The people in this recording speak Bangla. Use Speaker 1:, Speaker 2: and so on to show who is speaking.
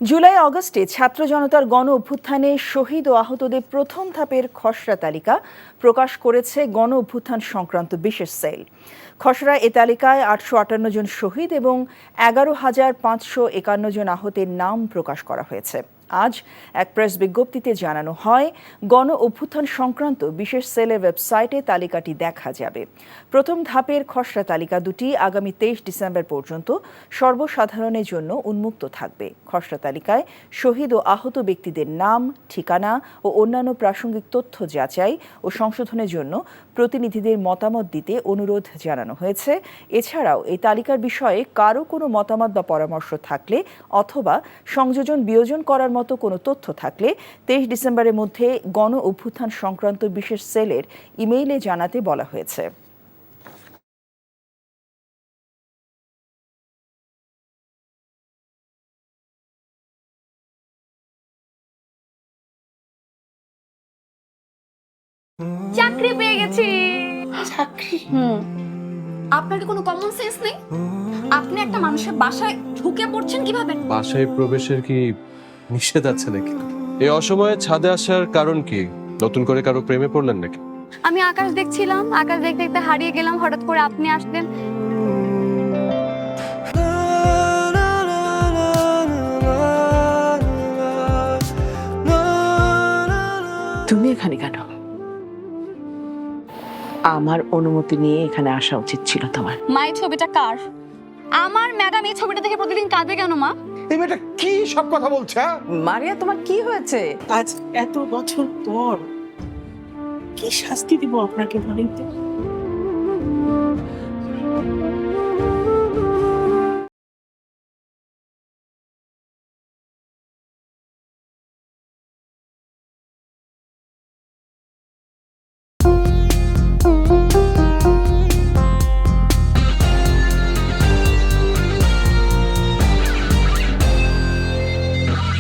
Speaker 1: জুলাই আগস্টে ছাত্র জনতার গণ অভ্যুত্থানে শহীদ ও আহতদের প্রথম ধাপের খসড়া তালিকা প্রকাশ করেছে গণ অভ্যুত্থান সংক্রান্ত বিশেষ সেল। খসড়া এ তালিকায় 858 জন শহীদ এবং 11,551 জন আহতের নাম প্রকাশ করা হয়েছে। আজ এক প্রেস বিজ্ঞপ্তিতে জানানো হয়, গণ অভ্যুত্থান সংক্রান্ত বিশেষ সেলের ওয়েবসাইটে তালিকাটি দেখা যাবে। প্রথম ধাপের খসড়া তালিকা দুটি আগামী 23 ডিসেম্বর পর্যন্ত সর্বসাধারণের জন্য উন্মুক্ত থাকবে। খসড়া তালিকায় শহীদ ও আহত ব্যক্তিদের নাম, ঠিকানা ও অন্যান্য প্রাসঙ্গিক তথ্য যাচাই ও সংশোধনের জন্য প্রতিনিধিদের মতামত দিতে অনুরোধ জানানো হয়েছে। এছাড়াও এই তালিকার বিষয়ে কারো কোনো মতামত বা পরামর্শ থাকলে অথবা সংযোজন বিয়োজন করার মতো কোনো তথ্য থাকলে 23 ডিসেম্বরের মধ্যে গণ অভ্যুত্থান সংক্রান্ত বিশেষ সেলের ইমেইলে জানাতে বলা হয়েছে।
Speaker 2: চাকরি পেয়ে গেছি।
Speaker 3: চাকরি?
Speaker 2: আপনার কি কোনো কমন সেন্স নেই? আপনি একটা মানুষের বাসায় ঢুকে পড়ছেন কিভাবে?
Speaker 4: বাসায় প্রবেশের কি নিষেধ আছে নাকি? এই অসময়ে ছাদে আসার কারণ কি? নতুন করে কারো প্রেমে পড়লেন নাকি?
Speaker 2: আমি আকাশ দেখছিলাম, আকাশ দেখতে দেখতে হারিয়ে গেলাম, হঠাৎ করে আপনি আসলেন।
Speaker 3: তুমি এখানে কেন? আমার অনুমতি নিয়ে এখানে আসা উচিত ছিল তোমার।
Speaker 2: মা, এই ছবিটা কার? আমার ম্যাডাম এই ছবিটা দেখে প্রতিদিন কাঁদবে কেন মা?
Speaker 5: এই মেয়েটা কি সব কথা বলছে?
Speaker 3: মারিয়া, তোমার কি হয়েছে?
Speaker 6: আজ এত বছর পর কি শাস্তি দিব আপনাকে বলেন তো?